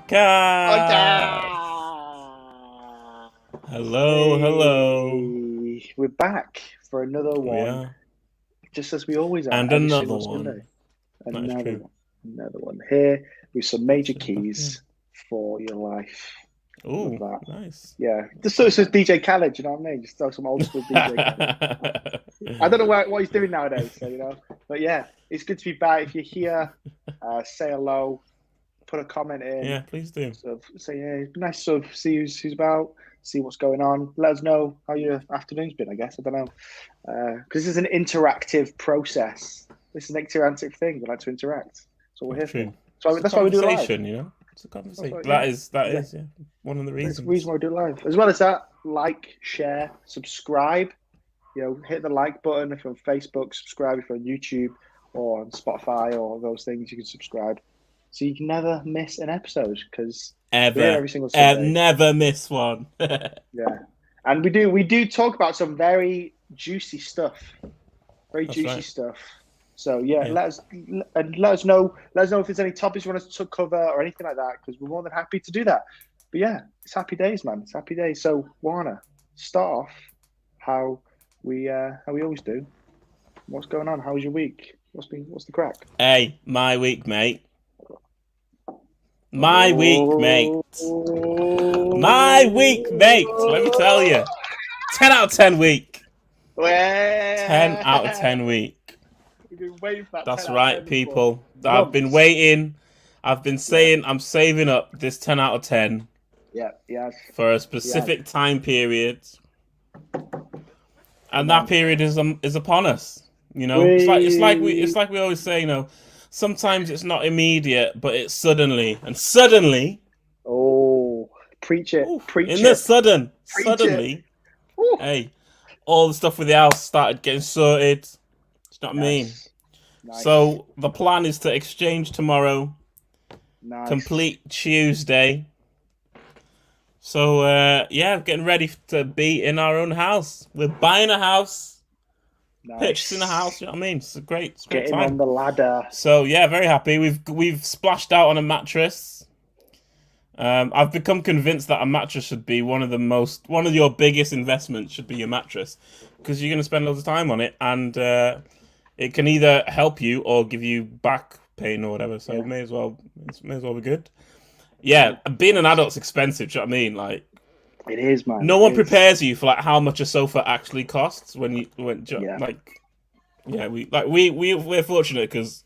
Podcast. Podcast. Hello, hello. We're back for another We one, are. just as we always are, And every another single Sunday. one. That is Another true. one, another one. Here with some major Should back in. keys for your life. Love Oh, that. nice. Yeah, just so it says DJ Khaled, you know what I mean? Just throw some old school DJ Khaled. I don't know what he's doing nowadays, but yeah, it's good to be back. If you're here, say hello, put a comment in. Yeah, please do. Sort of say, yeah, it'd be nice to sort of see who's about, see what's going on. Let us know how your afternoon's been, I guess. I don't know. Because this is an interactive process. This is an interactive thing. We like to interact. That's what we're here True. for. So that's why we do it live. Conversation, you know? It's a conversation. What, That yeah. is one of the That's reasons. the reason why we do it live. As well as that, like, share, subscribe. You know, hit the like button if you're on Facebook, subscribe if you're on YouTube or on Spotify or those things. You can subscribe. So you can never miss an episode because we're here Ever. every single Sunday. Never miss one. Yeah, and we do talk about some very juicy stuff, That's right. stuff. So yeah, Yeah. let us know if there's any topics you want us to cover or anything like that, because we're more than happy to do that. But yeah, it's happy days, man. It's happy days. So Warner, start off how we always do. What's going on? How was your week? What's the crack? Hey, my week, mate. My week, mate. My week, mate. Let me tell you. 10 out of 10 week. 10 out of 10 week. We've been waiting for that. That's right, people. I've been waiting. I've been saying I'm saving up this 10 out of 10 Yeah. for a specific time period. And that period is upon us. You know, it's like we always say, you know, sometimes it's not immediate, but it's suddenly. And suddenly, oh, preach it. in the suddenly, hey, all the stuff with the house started getting sorted. It's not mean. Nice. So the plan is to exchange tomorrow. Nice. Complete Tuesday. So yeah, getting ready to be in our own house. We're buying a house. Nice. Purchasing a house, you know what I mean? It's a great Getting time. on the ladder. So yeah, very happy. We've splashed out on a mattress. I've become convinced that a mattress should be one of your biggest investments should be your mattress, because you're going to spend loads of time on it, and it can either help you or give you back pain or whatever. So it may as well be good. Yeah, being an adult's expensive. Do you know what I mean? Like, it is, man. No one prepares you for like how much a sofa actually costs we're fortunate because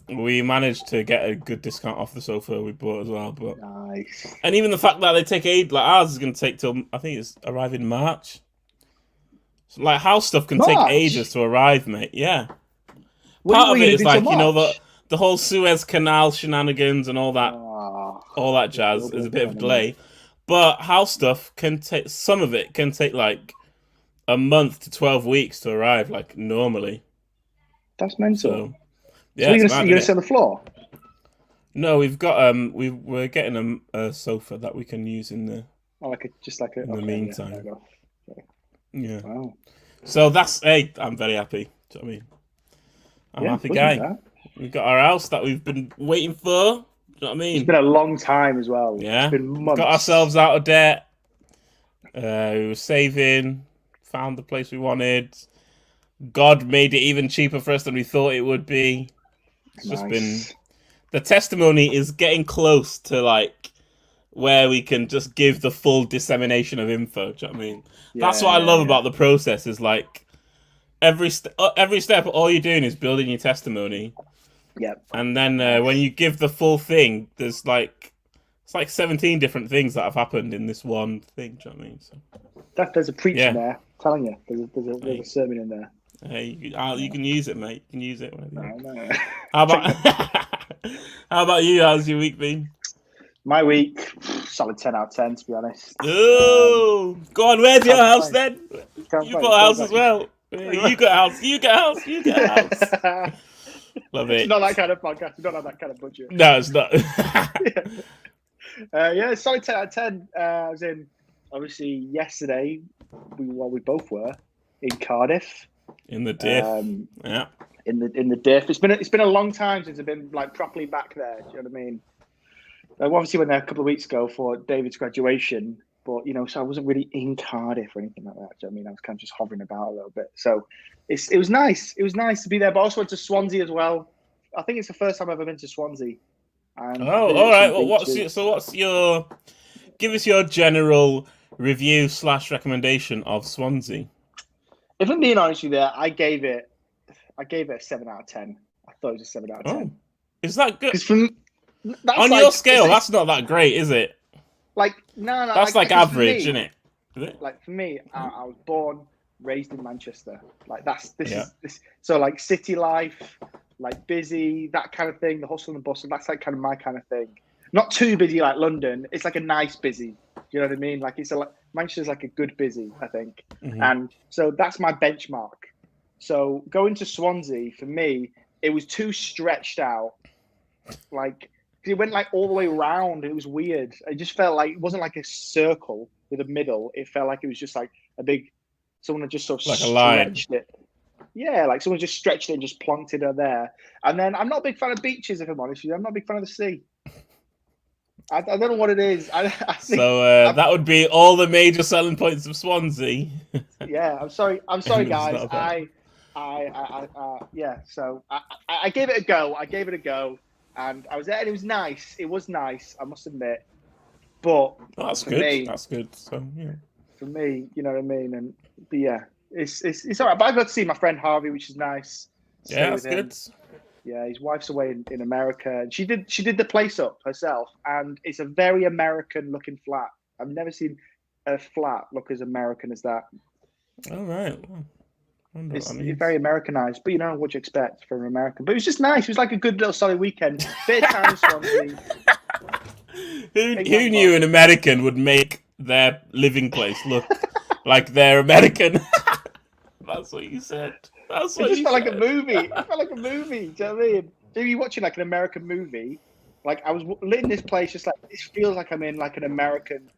we managed to get a good discount off the sofa we bought as well. But nice. And even the fact that they take aid, like ours is going to take till I think it's arriving in March. So, like house stuff can take ages to arrive, mate. Yeah. Part of it is like, you know, the whole Suez Canal shenanigans and all that jazz is a bit of a delay. But house stuff some of it can take like a month to 12 weeks to arrive, like normally. That's mental. So, yeah, so you're gonna sit on the floor? No, we've got we're getting a sofa that we can use in the in the meantime. Yeah. Wow. So I'm very happy. Do you know what I mean? I'm a happy guy. We've got our house that we've been waiting for. Do you know what I mean? It's been a long time as well. Yeah. It's been months. Got ourselves out of debt. We were saving, found the place we wanted. God made it even cheaper for us than we thought it would be. It's just been... The testimony is getting close to, like, where we can just give the full dissemination of info. Do you know what I mean? That's what I love about the process is, like, every step, all you're doing is building your testimony. Yep. And then when you give the full thing, it's like 17 different things that have happened in this one thing. Do you know what I mean? So, there's a preacher there. I'm telling you, there's a sermon in there. Hey, you can use it, mate. You can use it whenever you want. How about you? How's your week been? My week, solid 10 out of 10, to be honest. Oh, go on. Where's your house then? You got a house as well. You got a house. You got a house. You got a house. Love it. It's not that kind of podcast. We don't have that kind of budget. No, it's not. Yeah, solid 10 out of 10. I was in, obviously, yesterday, we both were in Cardiff. In the diff. Yeah. In the diff. It's been a long time since I've been like properly back there. Do you know what I mean? I obviously went there a couple of weeks ago for David's graduation, but so I wasn't really in Cardiff or anything like that. Do you know what I mean? I was kind of just hovering about a little bit. So it was nice. It was nice to be there. But I also went to Swansea as well. I think it's the first time I've ever been to Swansea, and I Oh, all visited right. some Well, beaches. what's your give us your general review slash recommendation of Swansea? If I'm being honest with you, I gave it a 7 out of 10. I thought it was a 7 out of 10 Oh, is that good? because from that's On your like scale, that's not that great, is it? like no, That's like because for average, isn't me, it? Is it? like for me, I was born, raised in Manchester. Like this Yeah. is this. So like city life, like busy, that kind of thing. The hustle and bustle. That's like kind of my kind of thing. Not too busy like London. It's like a nice busy. You know what I mean? Like Manchester's like a good busy, I think. Mhm. And so that's my benchmark. So going to Swansea for me, it was too stretched out. Like it went like all the way around. It was weird. It just felt like it wasn't like a circle with a middle. It felt like it was just like a big. Someone had just sort of Like a line. stretched it. Yeah, like someone just stretched it and just plonked it there. And then I'm not a big fan of beaches, if I'm honest with you. I'm not a big fan of the sea. I don't know what it is. I think. So that would be all the major selling points of Swansea. Yeah, I'm sorry. I'm sorry, And it's guys. not bad. Yeah. So I gave it a go. I gave it a go, and I was there, and it was nice. It was nice, I must admit. But Oh, that's for good. me, That's good. So yeah. you know what I mean. But yeah, it's all right. But I got to see my friend Harvey, which is nice. Stay Yeah, with that's him. good. Yeah, his wife's away in America, and she did the place up herself, and it's a very American looking flat. I've never seen a flat look as American as that. All right. Well, I wonder what It's that means. very Americanized, but what you expect from American. But it was just nice. It was like a good little solid weekend. Bit of time in Swansea. Who knew an American would make their living place look like they're American? That's what you said. That's It what just you felt like said. a movie. It felt like a movie. Do you know what I mean? So you're watching like an American movie. Like I was in this place, just like this feels like I'm in like an American,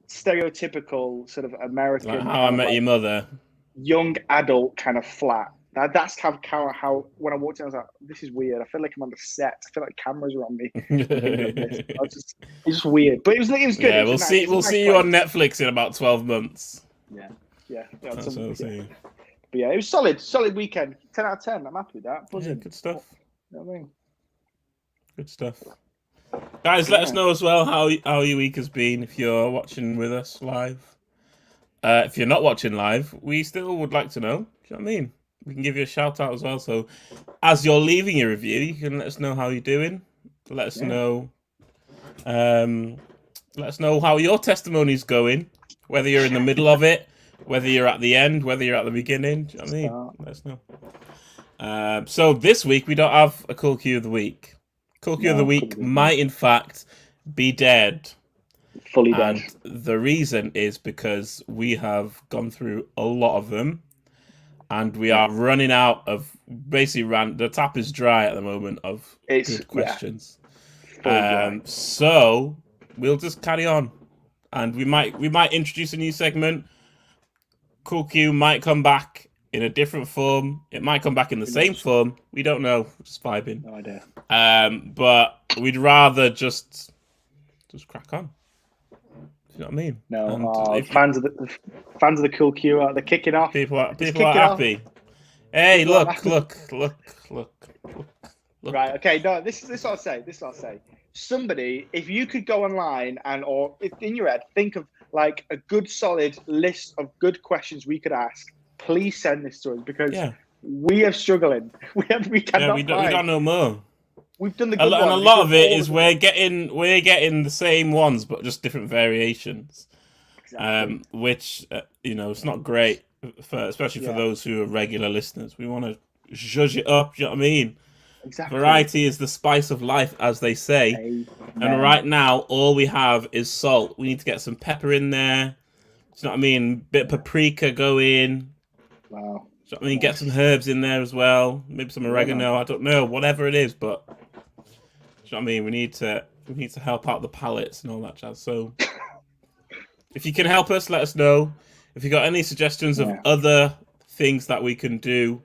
stereotypical sort of American Like How I kind of Met like Your Mother. young adult kind of flat. That's how when I walked in, I was like, this is weird. I feel like I'm on the set. I feel like cameras are on me. Looking at this. It's just weird. But it was good. Yeah, It was we'll a nice see you on place. Netflix in about 12 months. Yeah. That's what I'll see. But yeah, it was solid weekend. 10 out of 10. I'm happy with that. Yeah, Buzzing. good stuff. You know what I mean? Good stuff. Guys, let us Yeah. know as well how your week has been if you're watching with us live. If you're not watching live, we still would like to know. Do you know what I mean? We can give you a shout out as well. So as you're leaving your review, you can let us know how you're doing. Let us know. Let us know how your testimony's going. Whether you're in the middle of it, whether you're at the end, whether you're at the beginning. Do you know what I mean? Let us know. So this week we don't have a cool cue of the week. Cool cue of the week might in fact be dead. Fully dead. And the reason is because we have gone through a lot of them, and we are running out of the tap is dry at the moment of good questions. So we'll just carry on, and we might introduce a new segment. Cool Q might come back in a different form. It might come back in the same form. We don't know. We're just vibing. No idea. But we'd rather just crack on. You know what I mean? No, fans of the Cool Q, they're kicking off. People are happy. Hey, look. Right, okay, no, this is what I'll say. Somebody, if you could go online or if in your head, think of like a good solid list of good questions we could ask, please send this to us because we are struggling. We cannot we got no more. We've done the good and ones. a lot of it is we're getting the same ones, but just different variations. Exactly. Which it's not great especially for those who are regular listeners. We want to zhuzh it up. You know what I mean? Exactly. Variety is the spice of life, as they say. Amen. And right now, all we have is salt. We need to get some pepper in there. You know what I mean? Bit of paprika go in. Wow. You know what I mean? Get some herbs in there as well. Maybe some oregano. I don't know. Whatever it is, but you know what I mean? We need to help out the palates and all that jazz. So if you can help us, let us know. If you got any suggestions of other things that we can do,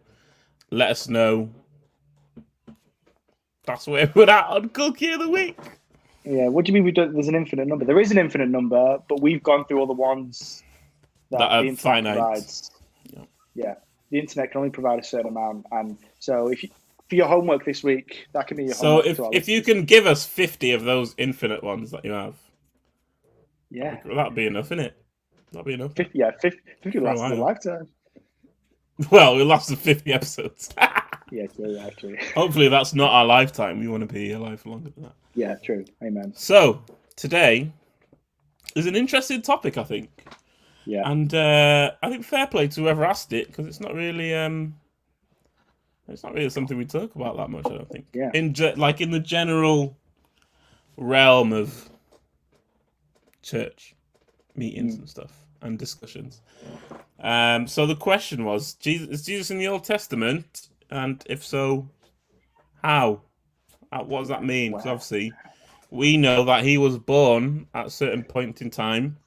let us know. That's where we're at on Cookie of the Week. Yeah. What do you mean we don't? There's an infinite number. There is an infinite number, but we've gone through all the ones that that are the internet finite. provides. Yeah. Yeah. The internet can only provide a certain amount, and so if you, for your homework this week, that can be your So homework to our if you listeners. can give us 50 of those infinite ones that you have, Yeah. that'd be enough, innit? That'd be enough 50, yeah, 50, 50 for a lasts a while. lifetime. Well, we'll last 50 episodes. Yeah, true, actually. Hopefully that's not our lifetime. We want to be alive for longer than that. Yeah, true. Amen. So, today is an interesting topic, I think. Yeah. And I think fair play to whoever asked it, because it's not really something we talk about that much, I don't think. Yeah. In the general realm of church meetings and stuff and discussions. So the question was, is Jesus in the Old Testament? And if so, how? What does that mean? Because obviously, we know that he was born at a certain point in time.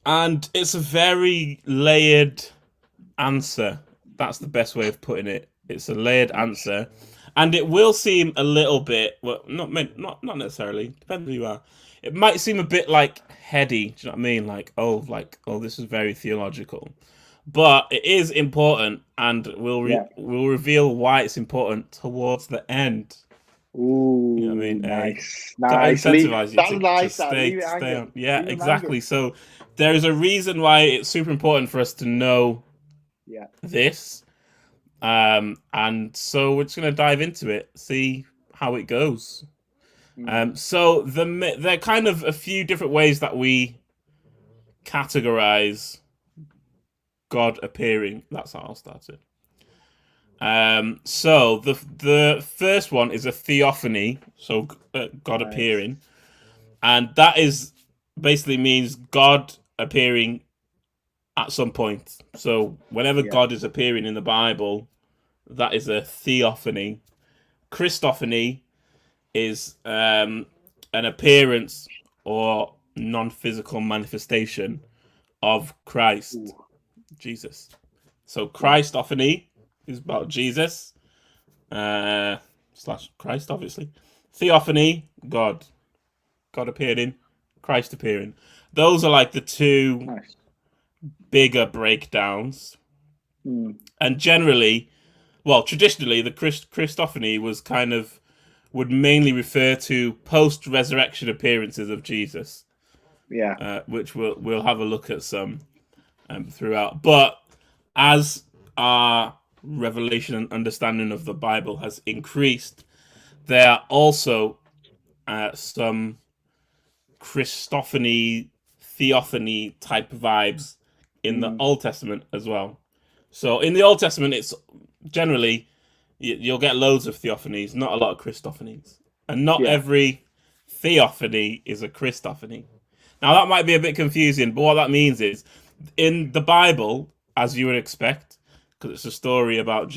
And it's a very layered answer. That's the best way of putting it. It's a layered answer. And it will seem a little bit, well, not necessarily, depends who you are. It might seem a bit like heady, do you know what I mean? Like, oh, this is very theological. But it is important, and we'll reveal why it's important towards the end. Ooh, you know what I mean? nice. To incentivize you to stay on. Yeah, exactly. So there is a reason why it's super important for us to know this. And so we're just going to dive into it, see how it goes. So there are kind of a few different ways that we categorize God appearing. That's how I'll start it. So the first one is a theophany, so God appearing, and that is basically means God appearing at some point. So whenever God is appearing in the Bible, that is a theophany. Christophany is an appearance or non-physical manifestation of Christ, Jesus. So Christophany is about Jesus slash Christ, obviously. Theophany, God appearing, Christ appearing. Those are like the two bigger breakdowns. And generally, well, traditionally, the Christophany was would mainly refer to post-resurrection appearances of Jesus. Which we'll have a look at some throughout. But as our revelation and understanding of the Bible has increased, there are also some Christophany, theophany type vibes in the Old Testament as well. So in the Old Testament, it's generally you'll get loads of theophanies, not a lot of Christophanies, and not every theophany is a Christophany. Now that might be a bit confusing, but what that means is in the Bible, as you would expect, because it's a story about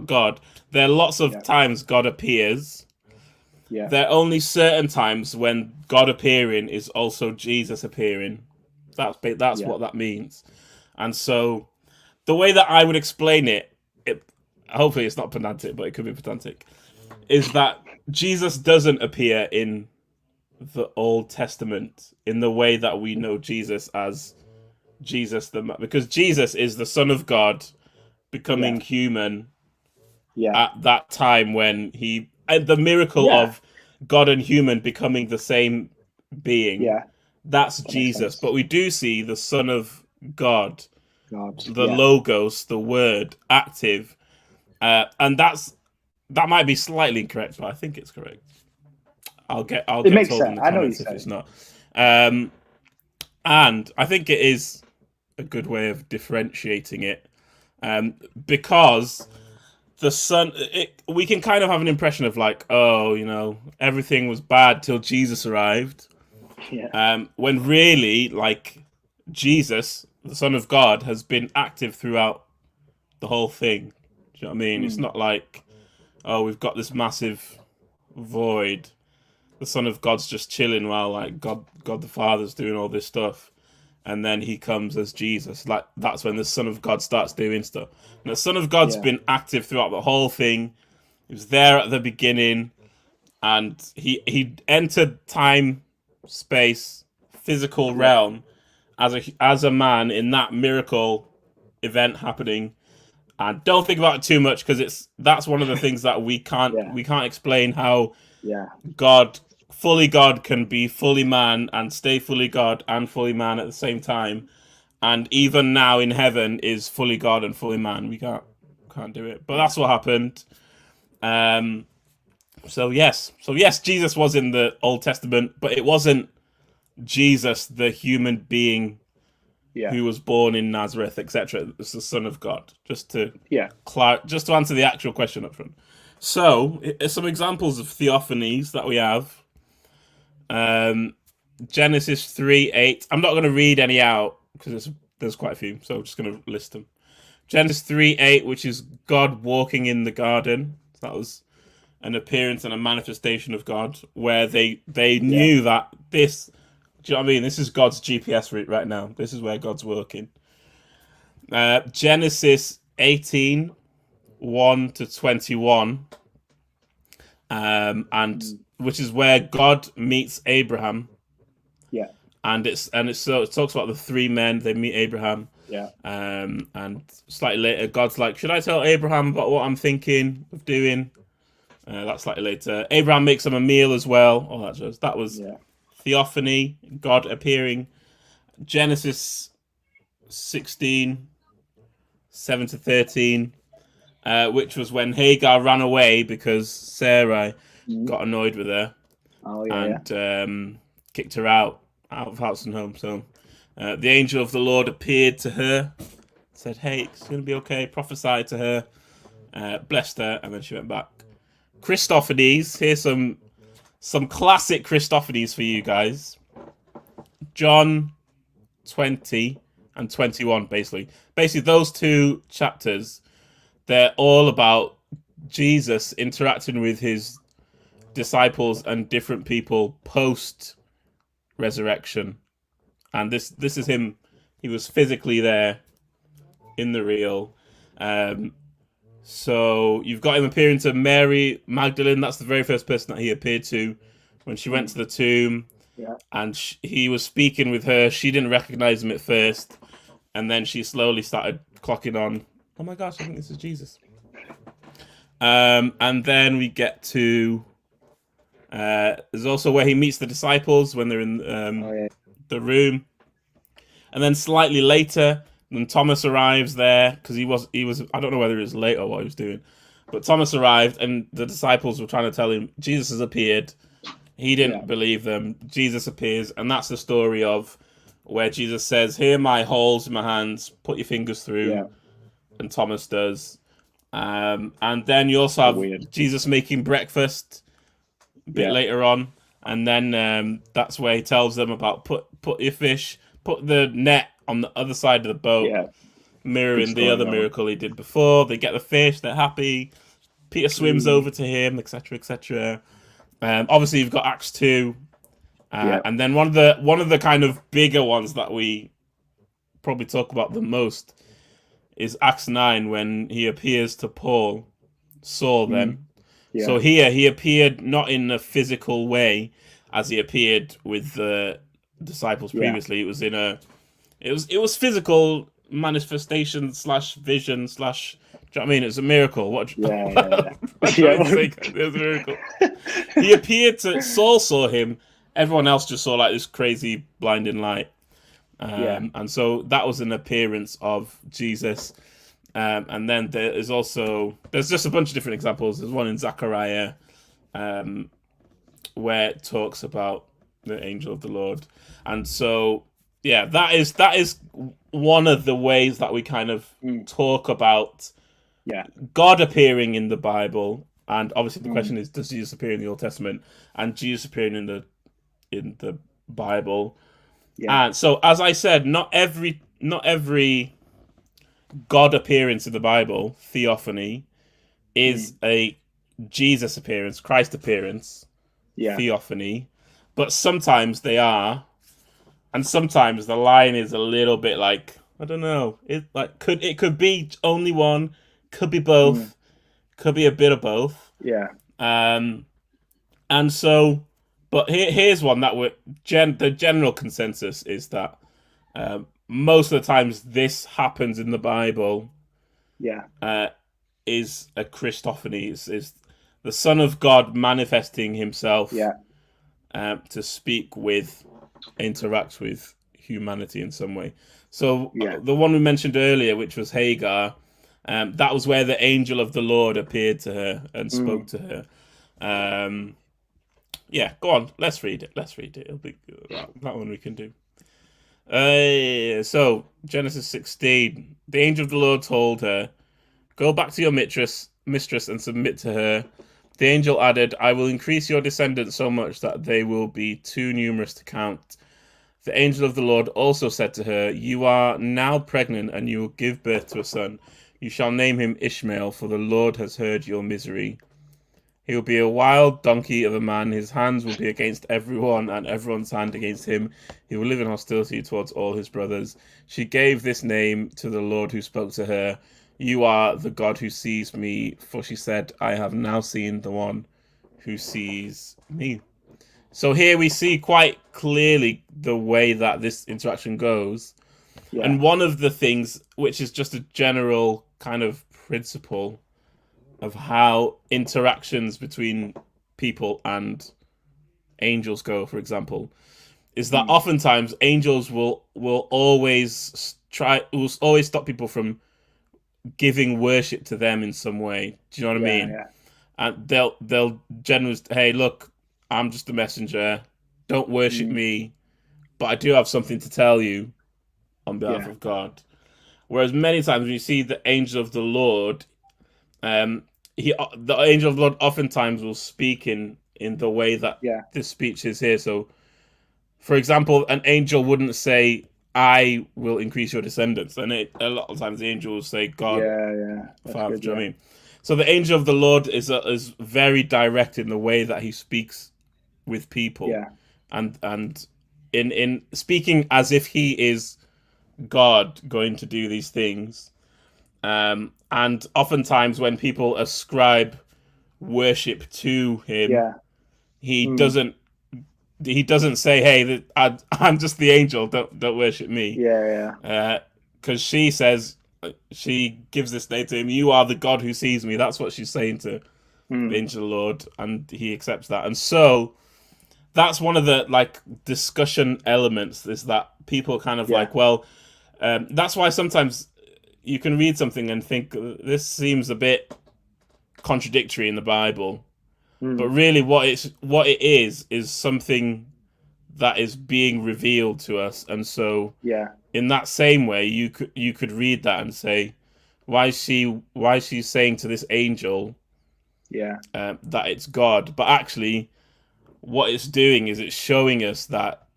God, there are lots of times God appears. There are only certain times when God appearing is also Jesus appearing. That's what that means. And so the way that I would explain it, hopefully it's not pedantic, but it could be pedantic, is that Jesus doesn't appear in the Old Testament in the way that we know Jesus as Jesus, because Jesus is the Son of God becoming human at that time when the miracle of God and human becoming the same being. That's Jesus. But we do see the Son of God, the Logos, the Word, active, and that might be slightly incorrect, but I think it's correct. I'll get told in the comments if it's not. And I think it is a good way of differentiating it, because the Son, we can kind of have an impression of like, oh, everything was bad till Jesus arrived. When really, like, Jesus, the Son of God, has been active throughout the whole thing. Do you know what I mean? It's not like, oh, we've got this massive void. The Son of God's just chilling while like God the Father's doing all this stuff, and then he comes as Jesus. Like that's when the Son of God starts doing stuff. And the Son of God's been active throughout the whole thing. He was there at the beginning, and he entered time, space, physical realm as a man in that miracle event happening. And don't think about it too much, because that's one of the things that we can't explain, how fully God can be fully man and stay fully God and fully man at the same time, and even now in heaven is fully God and fully man. We can't do it, but that's what happened. So yes, Jesus was in the Old Testament, but it wasn't Jesus, the human being who was born in Nazareth, etc. It's the Son of God. Just to answer the actual question up front. So, some examples of theophanies that we have. Genesis 3:8. I'm not going to read any out because there's quite a few, so I'm just going to list them. Genesis 3:8, which is God walking in the garden. That was an appearance and a manifestation of God, where they knew that this. Do you know what I mean? This is God's GPS route right now. This is where God's working. Genesis 18:1-21, and which is where God meets Abraham. Yeah. And it talks about the three men. They meet Abraham. Yeah. And slightly later, God's like, should I tell Abraham about what I'm thinking of doing? That's slightly later. Abraham makes him a meal as well. All that jazz. That was theophany, God appearing. Genesis 16:7-13, which was when Hagar ran away because Sarai got annoyed with her and kicked her out of house and home. So the angel of the Lord appeared to her, said, hey, it's going to be okay, prophesied to her, blessed her, and then she went back. Christophanies. Here's some classic Christophanies for you guys. John 20 and 21, basically. Basically, those two chapters, they're all about Jesus interacting with his disciples and different people post-resurrection. And this is him. He was physically there in the real. So you've got him appearing to Mary Magdalene. That's the very first person that he appeared to when she went to the tomb. Yeah. And he was speaking with her. She didn't recognize him at first. And then she slowly started clocking on, oh my gosh, I think this is Jesus. And then we get to... there's also where he meets the disciples when they're in the room. And then slightly later, when Thomas arrives there, because he was I don't know whether it was late or what he was doing, but Thomas arrived and the disciples were trying to tell him Jesus has appeared. He didn't believe them. Jesus appears, and that's the story of where Jesus says, here are my holes in my hands, put your fingers through, and Thomas does. And then you also have Jesus making breakfast a bit later on, and then that's where he tells them about put your fish, put the net on the other side of the boat, mirroring the other miracle he did before. They get the fish, they're happy. Peter swims over to him, etc., etc. Obviously, you've got Acts 2, and then one of the kind of bigger ones that we probably talk about the most is Acts 9, when he appears to Saul then. So here he appeared not in a physical way as he appeared with the disciples previously. It was it was physical manifestation / vision / do you know what I mean? It's a miracle. It was a miracle. He appeared to Saul, saw him. Everyone else just saw like this crazy blinding light. And so that was an appearance of Jesus. And then there's just a bunch of different examples. There's one in Zechariah where it talks about the angel of the Lord. And so, that is one of the ways that we kind of talk about God appearing in the Bible. And obviously the question is, does Jesus appear in the Old Testament? And Jesus appearing in the Bible. And so, as I said, not every God appearance in the Bible, theophany, is a Jesus appearance, Christ appearance, theophany. But sometimes they are, and sometimes the line is a little bit like, I don't know. It could be only one, could be both, could be a bit of both. Yeah. And so, but here's one that the general consensus is that most of the times this happens in the Bible Yeah. is a Christophany, is the Son of God manifesting himself Yeah. to speak with, interact with humanity in some way. So Yeah. the one we mentioned earlier, which was Hagar, that was where the angel of the Lord appeared to her and spoke to her. Yeah, go on. Let's read it. Let's read it. It'll be that one we can do. So Genesis 16. The angel of the Lord told her, "Go back to your mistress and submit to her." The angel added, "I will increase your descendants so much that they will be too numerous to count." The angel of the Lord also said to her, "You are now pregnant and you will give birth to a son. You shall name him Ishmael, for the Lord has heard your misery. He will be a wild donkey of a man. His hands will be against everyone, and everyone's hand against him. He will live in hostility towards all his brothers." She gave this name to the Lord who spoke to her. "You are the God who sees me," for she said, "I have now seen the one who sees me." So here we see quite clearly the way that this interaction goes. Yeah. And one of the things, which is just a general kind of principle of how interactions between people and angels go, for example, is that oftentimes angels will always stop people from giving worship to them in some way. Do you know what I mean? Yeah. And they'll generally, hey, look, I'm just a messenger. Don't worship me, but I do have something to tell you on behalf of God. Whereas many times when you see the angel of the Lord, the angel of the Lord oftentimes will speak in the way that this speech is here. So, for example, an angel wouldn't say, "I will increase your descendants," and a lot of times the angel will say, "God, Father." Do you know what I mean? So the angel of the Lord is very direct in the way that he speaks with people, and in speaking as if he is God going to do these things. And oftentimes when people ascribe worship to him, he doesn't say, "Hey, I'm just the angel. Don't worship me." Because she gives this name to him. "You are the God who sees me." That's what she's saying to the angel of the Lord, and he accepts that. And so that's one of the discussion elements, is that people kind of that's why sometimes you can read something and think this seems a bit contradictory in the Bible, but really what it is something that is being revealed to us. And so in that same way, you could read that and say, why is she saying to this angel that it's God? But actually what it's doing is it's showing us that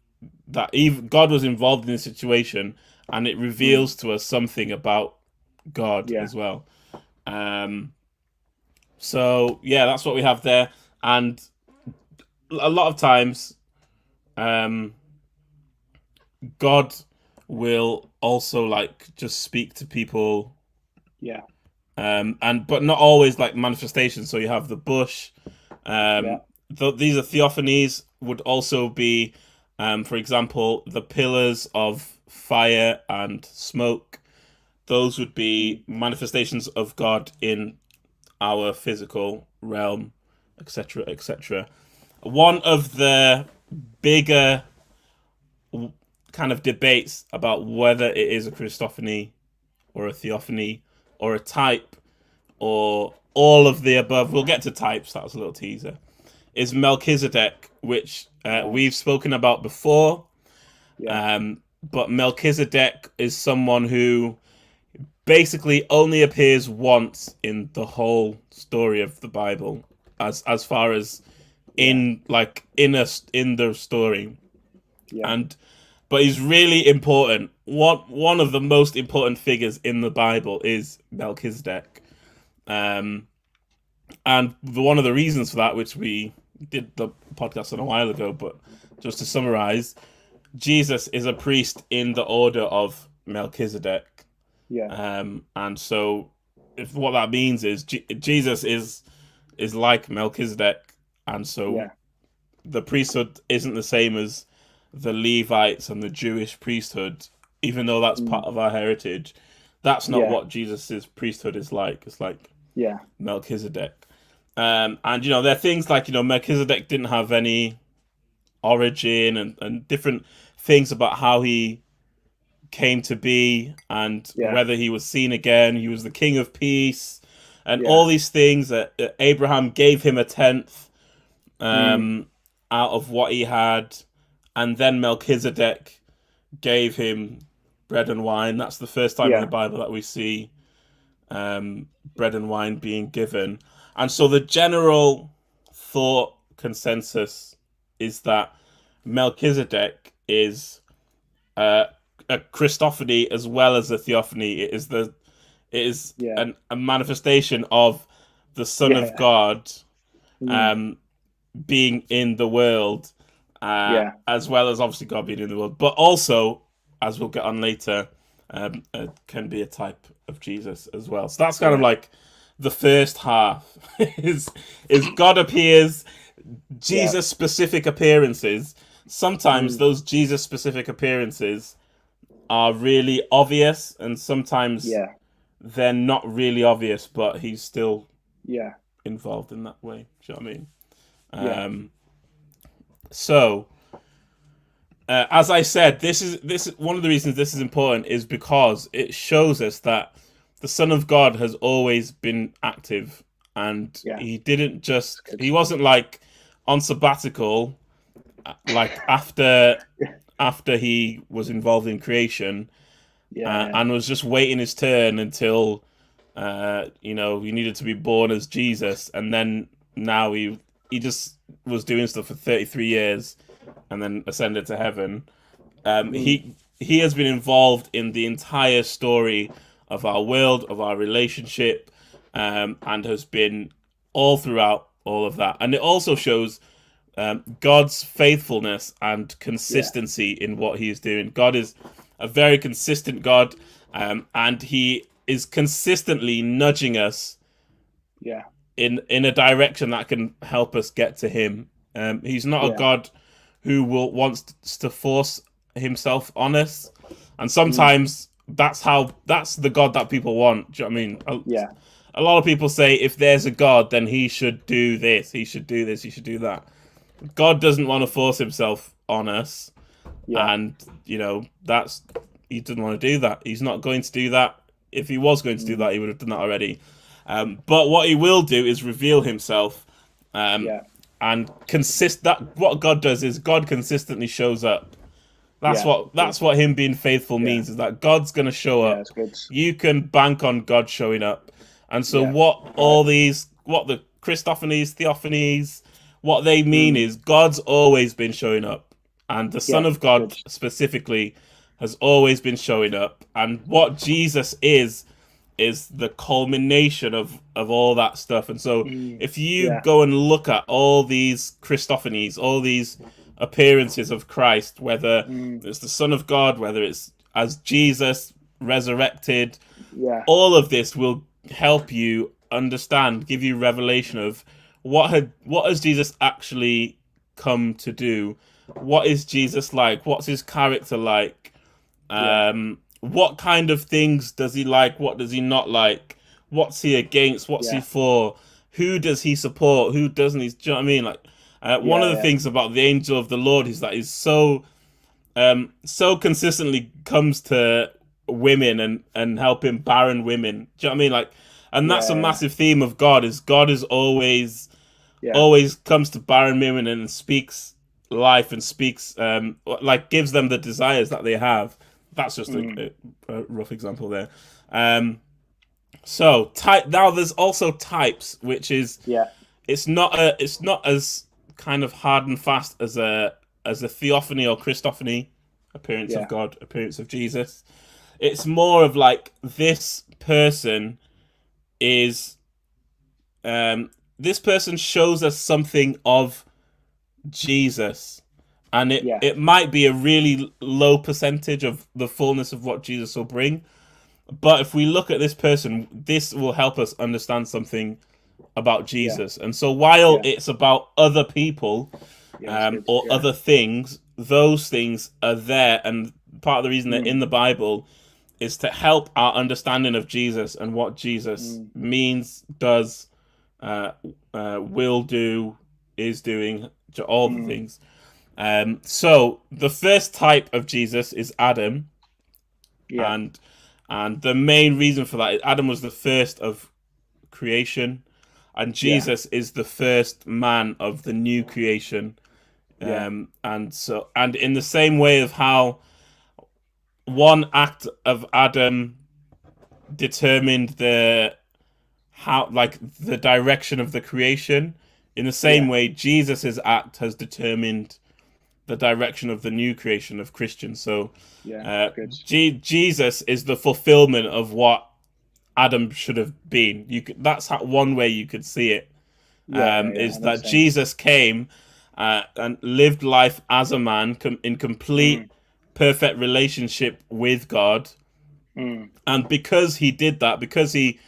even God was involved in the situation, and it reveals to us something about God as well. So yeah, that's what we have there. And a lot of times God will also just speak to people, but not always manifestations. So you have the bush. These are theophanies. Would also be for example, the pillars of fire and smoke. Those would be manifestations of God in our physical realm, etc., etc. One of the bigger kind of debates about whether it is a Christophany or a theophany or a type or all of the above, we'll get to types, that was a little teaser, is Melchizedek, which we've spoken about before. But Melchizedek is someone who basically only appears once in the whole story of the Bible, as far as in the story, but he's really important. One of the most important figures in the Bible is Melchizedek, and one of the reasons for that, which we did the podcast on a while ago, but just to summarize, Jesus is a priest in the order of Melchizedek. And so what that means is Jesus is like Melchizedek, and so the priesthood isn't the same as the Levites and the Jewish priesthood, even though that's part of our heritage. That's not what Jesus's priesthood is like. It's like Melchizedek. And, there are things like, Melchizedek didn't have any origin and different things about how he came to be and whether he was seen again. He was the king of peace and all these things that Abraham gave him a tenth out of what he had. And then Melchizedek gave him bread and wine. That's the first time in the Bible that we see bread and wine being given. And so the general thought consensus is that Melchizedek is a Christophany as well as a theophany. It is a manifestation of the Son of God being in the world, as well as obviously God being in the world, but also, as we'll get on later, can be a type of Jesus as well. So that's kind of like the first half is God appears, Jesus specific appearances. Sometimes those Jesus specific appearances are really obvious, and sometimes they're not really obvious, but he's still involved in that way. Do you know what I mean? So as I said, this is one of the reasons this is important is because it shows us that the Son of God has always been active, and he didn't just he wasn't like on sabbatical like after he was involved in creation and was just waiting his turn until he needed to be born as Jesus, and then now he just was doing stuff for 33 years and then ascended to heaven. He has been involved in the entire story of our world, of our relationship, and has been all throughout all of that. And it also shows God's faithfulness and consistency in what he is doing. God is a very consistent God, and he is consistently nudging us in a direction that can help us get to him. He's not a God who wants to force himself on us, and sometimes that's the God that people want. Do you know what I mean? A lot of people say if there's a God, then he should do this, he should do this, he should do that. God doesn't want to force himself on us, and he doesn't want to do that. He's not going to do that. If he was going to do that, he would have done that already. But what he will do is reveal himself, and what God does is God consistently shows up. That's what him being faithful means, is that God's going to show up. You can bank on God showing up. And so what the Christophanies, Theophanies, what they mean is God's always been showing up. And the Son of God specifically has always been showing up. And what Jesus is the culmination of all that stuff. And so if you go and look at all these Christophanies, all these appearances of Christ, whether it's the Son of God, whether it's as Jesus resurrected, all of this will help you understand, give you revelation of what has Jesus actually come to do. What is Jesus like? What's his character like? What kind of things does he like? What does he not like? What's he against? What's he for? Who does he support? Who doesn't he? Do you know what I mean? Like one of the things about the angel of the Lord is that he's so consistently comes to women and helping barren women. Do you know what I mean? Like, and that's a massive theme of God. Is God is always comes to barren women and speaks life and speaks gives them the desires that they have. That's just a rough example there. So now there's also types, which is it's not as kind of hard and fast as a theophany or Christophany, appearance of God, appearance of Jesus. It's more of like this person is this person shows us something of Jesus, and it might be a really low percentage of the fullness of what Jesus will bring, but if we look at this person, this will help us understand something about Jesus. And so while it's about other people, Yeah, that's good. or Yeah. other things, those things are there. And part of the reason they're in the Bible is to help our understanding of Jesus and what Jesus means, does, will do, is doing, to all the things. So the first type of Jesus is Adam, Yeah. and the main reason for that is Adam was the first of creation, and Jesus is the first man of the new creation. And in the same way of how one act of Adam determined the direction of the creation, in the same way Jesus's act has determined the direction of the new creation of Christians. So Jesus is the fulfillment of what Adam should have been. That's one way you could see it. Is that Jesus came and lived life as a man in complete, perfect relationship with God. And because he did that, because he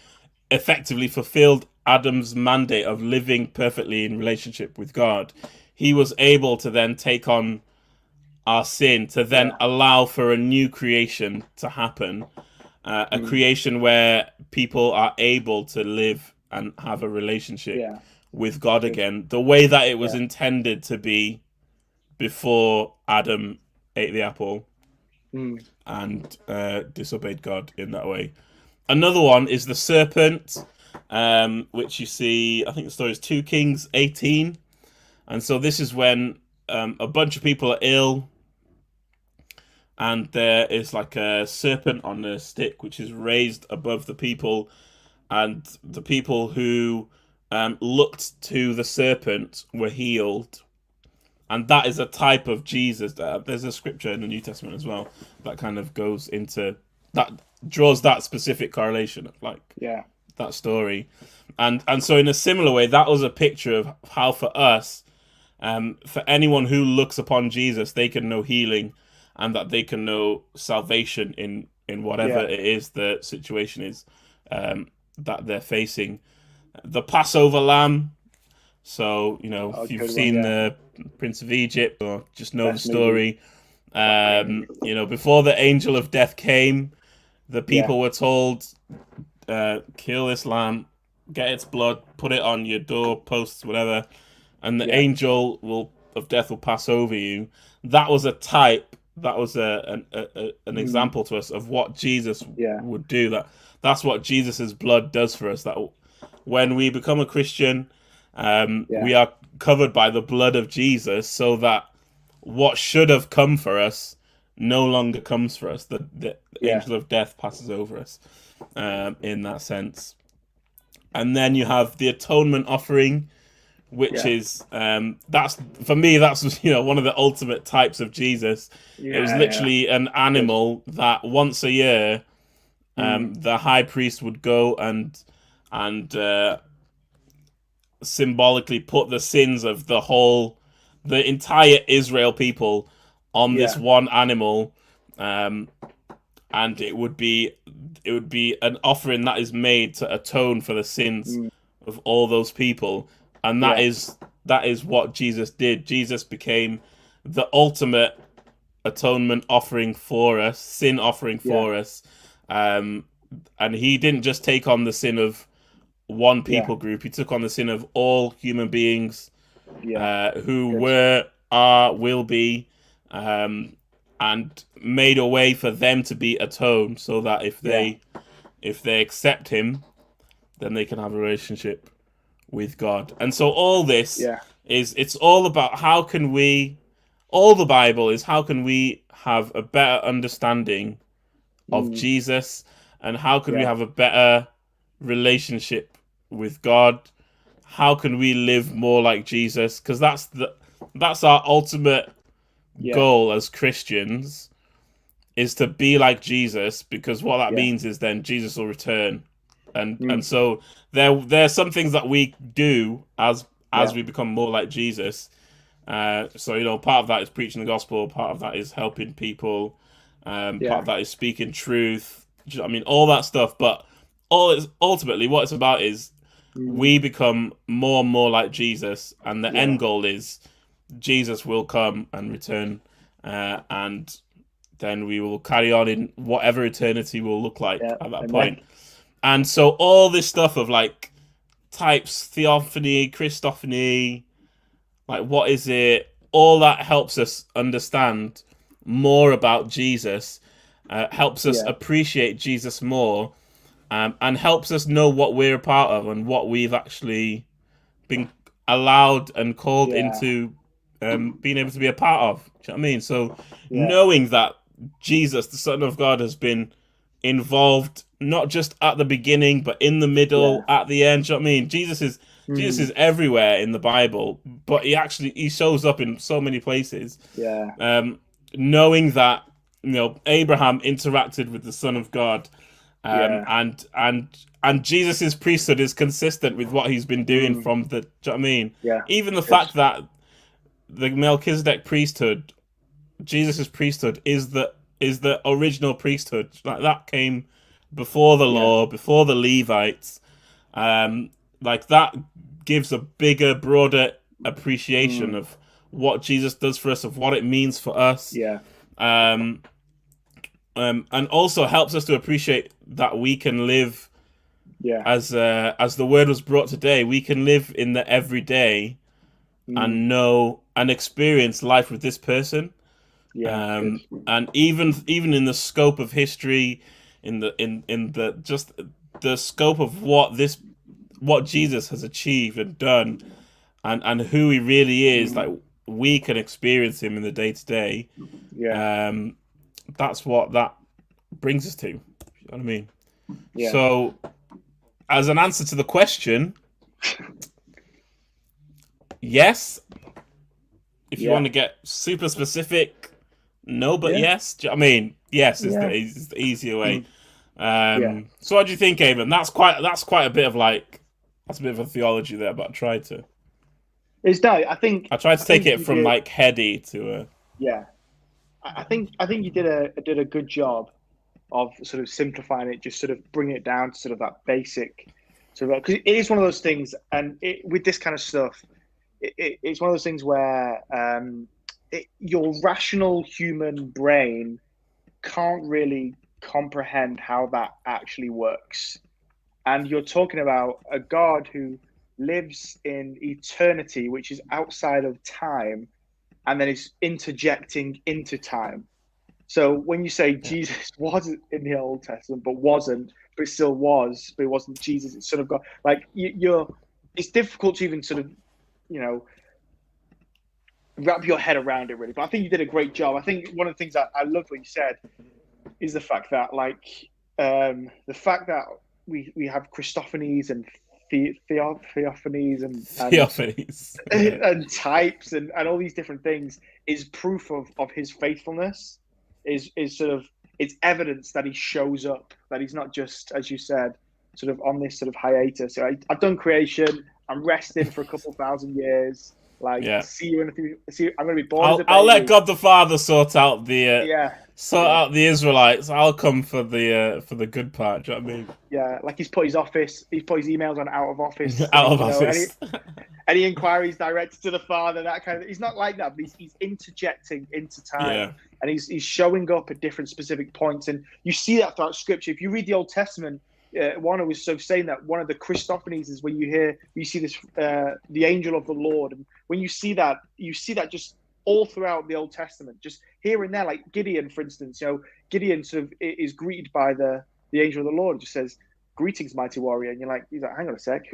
effectively fulfilled Adam's mandate of living perfectly in relationship with God, he was able to then take on our sin, to then allow for a new creation to happen, a creation where people are able to live and have a relationship with God again, the way that it was intended to be before Adam ate the apple and disobeyed God in that way. Another one is the serpent, which you see, I think the story is 2 Kings 18. And so this is when a bunch of people are ill, and there is like a serpent on a stick which is raised above the people, and the people who looked to the serpent were healed. And that is a type of Jesus. There's a scripture in the New Testament as well that kind of goes into that, draws that specific correlation of that story. And so in a similar way, that was a picture of how for us, for anyone who looks upon Jesus, they can know healing, and that they can know salvation in whatever it is the situation is that they're facing. The Passover lamb. So, if you've seen the Prince of Egypt or just know the story, before the angel of death came, the people were told, kill this lamb, get its blood, put it on your door posts, whatever, and the angel of death will pass over you. That was a type. That was an example to us of what Jesus would do. That's what Jesus's blood does for us. That when we become a Christian, we are covered by the blood of Jesus, so that what should have come for us no longer comes for us. The angel of death passes over us in that sense. And then you have the atonement offering, which is that's for me, that's one of the ultimate types of Jesus. It was literally an animal that once a year the high priest would go and symbolically put the sins of the entire Israel people on this one animal, and it would be an offering that is made to atone for the sins of all those people. And that is what Jesus did. Jesus became the ultimate atonement offering for us, sin offering for us. And he didn't just take on the sin of one people group. He took on the sin of all human beings who were, are, will be, and made a way for them to be atoned, so that if they accept him, then they can have a relationship with God. And so all this it's all about how can we have a better understanding of Jesus, and how can we have a better relationship with God? How can we live more like Jesus? Because that's our ultimate goal as Christians, is to be like Jesus, because what that means is then Jesus will return. And so there's some things that we do as we become more like Jesus. So part of that is preaching the gospel, part of that is helping people, part of that is speaking truth. I mean, all that stuff. But ultimately what it's about is we become more and more like Jesus, and the end goal is Jesus will come and return, and then we will carry on in whatever eternity will look like Yeah. at that Amen. point. And so all this stuff of like types, theophany, Christophany, like what is it? All that helps us understand more about Jesus, helps us Yeah. appreciate Jesus more, and helps us know what we're a part of and what we've actually been allowed and called Yeah. into being able to be a part of. Do you know what I mean? So Yeah. knowing that Jesus, the Son of God, has been involved not just at the beginning, but in the middle, at the end. Do you know what I mean? Jesus is everywhere in the Bible, but he shows up in so many places. Yeah. Knowing that Abraham interacted with the Son of God, Yeah. and Jesus's priesthood is consistent with what he's been doing from the. Do you know what I mean? Yeah. Even the fact that the Melchizedek priesthood, Jesus's priesthood, is the original priesthood. Like that came before the law, before the Levites. Like that gives a bigger, broader appreciation of what Jesus does for us, of what it means for us. Yeah. And also helps us to appreciate that we can live, Yeah. as the word was brought today, we can live in the everyday and know and experience life with this person. Yeah. And even in the scope of history, in the just the scope of what Jesus has achieved and done, and who he really is, like we can experience him in the day to day. Yeah. That's what that brings us to. You know what I mean? Yeah. So, as an answer to the question, yes. If you want to get super specific, no, but yes. I mean, yes is the easier way. So, what do you think, Eamon? That's quite a bit of that's a bit of a theology there, but I tried to. It's no. I tried to take it from like heady to a. Yeah. I think you did a good job of sort of simplifying it, just sort of bringing it down to sort of that basic, sort of, because it is one of those things, and with this kind of stuff, it's one of those things where your rational human brain can't really comprehend how that actually works, and you're talking about a God who lives in eternity, which is outside of time, and then is interjecting into time. So when you say Jesus wasn't in the Old Testament, but still was, but it wasn't Jesus, it's Son of God. Like it's difficult to even sort of, wrap your head around it really. But I think you did a great job. I think one of the things that I loved what you said is the fact that we have Christophanies and theophanies and types and all these different things is proof of his faithfulness. Is sort of, it's evidence that he shows up, that he's not just, as you said, sort of on this sort of hiatus. So I've done creation. I'm resting for a couple thousand years. See you in a few. I'm going to be born. I'll let God the Father sort out the out the Israelites. I'll come for the good part. Do you know what I mean? Yeah, like he's put his emails on out of office. Out of office. Any inquiries directed to the Father, that kind of. He's not like that, but he's interjecting into time, and he's showing up at different specific points, and you see that throughout Scripture. If you read the Old Testament, Warner was sort of saying that one of the Christophanies is when you see this the angel of the Lord, and when you see that just all throughout the Old Testament, just here and there, like Gideon, for instance. Gideon sort of is greeted by the angel of the Lord. It just says, "Greetings, mighty warrior," and he's like, "Hang on a sec,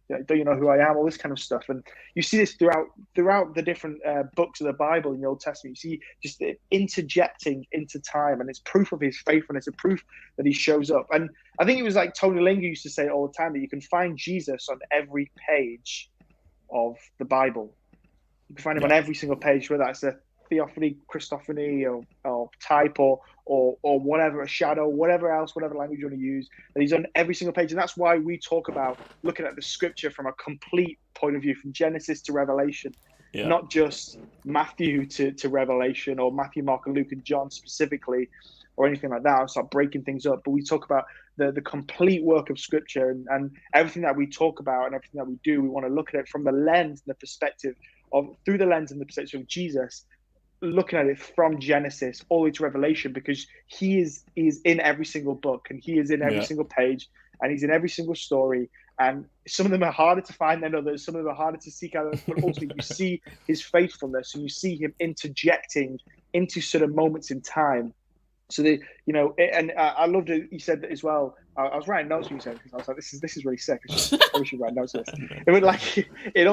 don't you know who I am?" All this kind of stuff, and you see this throughout the different books of the Bible in the Old Testament. You see just interjecting into time, and it's proof of his faithfulness, a proof that he shows up. And I think it was like Tony Linga used to say all the time that you can find Jesus on every page of the Bible. You can find him on every single page, whether that's a theophany, Christophany, or type, or whatever, a shadow, whatever language you want to use, that he's on every single page. And that's why we talk about looking at the Scripture from a complete point of view, from Genesis to Revelation, not just Matthew to Revelation, or Matthew, Mark, and Luke, and John specifically, or anything like that. I'll start breaking things up, but we talk about the complete work of Scripture, and everything that we talk about and everything that we do, we want to look at it from the lens and the perspective of through the lens and the perspective of Jesus, looking at it from Genesis all the way to Revelation, because he is in every single book, and he is in every single page, and he's in every single story. And some of them are harder to find than others. Some of them are harder to seek out. But ultimately, you see his faithfulness, and you see him interjecting into sort of moments in time. So and I loved it. You said that as well. I was writing notes when you said, because I was like, this is really sick. I should write notes of this. It would it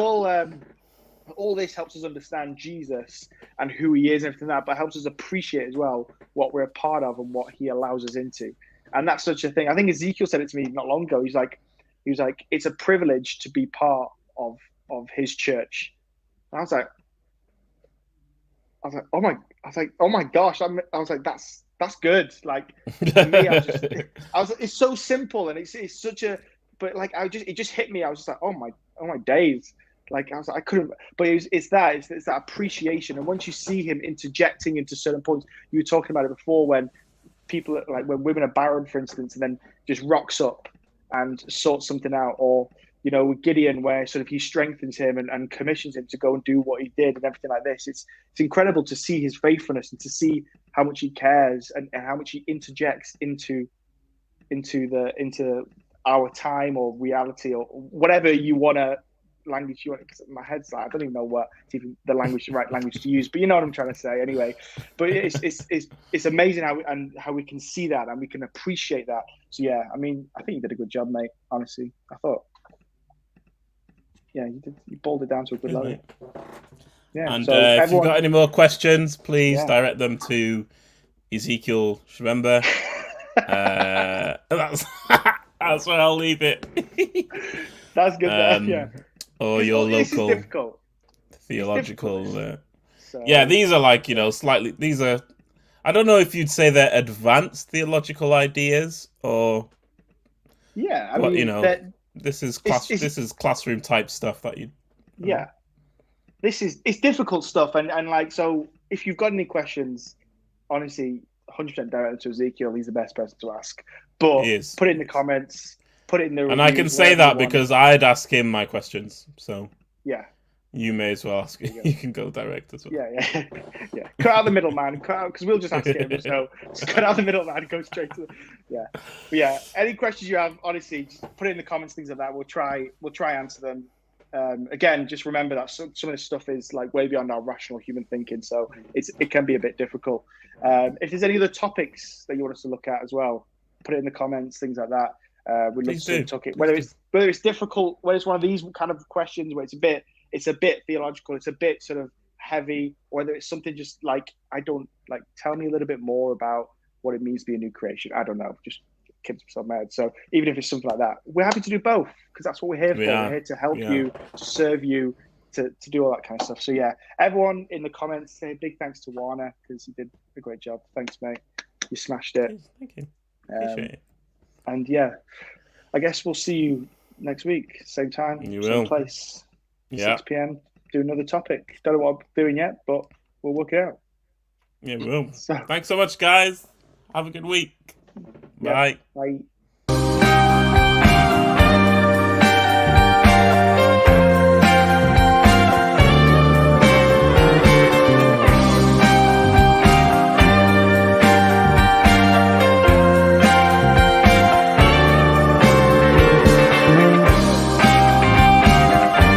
all this helps us understand Jesus and who he is and everything like that, but helps us appreciate as well what we're a part of and what he allows us into. And that's such a thing. I think Ezekiel said it to me not long ago. He was like, it's a privilege to be part of his church. And I was like, oh my gosh. I was like, that's good. Like, for me, it's so simple, and it's such a, but like, it just hit me. I was just like, oh my days. Like, I was like, I couldn't, but it's that appreciation. And once you see him interjecting into certain points, you were talking about it before, when people, like when women are barren, for instance, and then just rocks up and sorts something out, or, with Gideon, where sort of he strengthens him and commissions him to go and do what he did and everything like this. It's incredible to see his faithfulness and to see how much he cares and how much he interjects into our time or reality or whatever you want to language you want. Because my head's like, I don't even know what even the right language to use, but you know what I'm trying to say anyway. But it's amazing how we can see that and we can appreciate that. So yeah, I mean, I think you did a good job, mate. Honestly, I thought, yeah, you did. You boiled it down to a good level. Yeah. And so if you've got any more questions, please direct them to Ezekiel Shemember. That's where I'll leave it. That's good. Yeah. Or your local theological. Yeah, these are like, slightly. These are. I don't know if you'd say they're advanced theological ideas or. Yeah, I mean, this is classroom type stuff that you. Yeah, it's difficult stuff, and like, so if you've got any questions, honestly, 100% direct to Ezekiel. He's the best person to ask. But put it in the comments. Put it in the reviews, and I can say that because I'd ask him my questions. So yeah, you may as well ask. You can go direct as well. Yeah. Cut out the middleman. Cut out, because we'll just ask him. So just cut out the middleman and go straight to. But yeah. Any questions you have, honestly, just put it in the comments. Things like that. We'll try answer them. Again, just remember that some of this stuff is like way beyond our rational human thinking, so it can be a bit difficult. If there's any other topics that you want us to look at as well, put it in the comments. Things like that. We'd love to talk it. Whether it's difficult, whether it's one of these kind of questions where it's a bit theological, it's a bit sort of heavy, or whether it's something just like, tell me a little bit more about what it means to be a new creation. I don't know, just kids are so mad. So even if it's something like that, we're happy to do both, because that's what we're here for. We're here to help you, to serve you, to do all that kind of stuff. So yeah, everyone in the comments, say big thanks to Warner, because he did a great job. Thanks, mate. You smashed it. Thank you. Appreciate it. And yeah, I guess we'll see you next week, same time, same place, 6 p.m. Do another topic. Don't know what I'm doing yet, but we'll work it out. Yeah, we will. So, thanks so much, guys. Have a good week. Bye. Bye.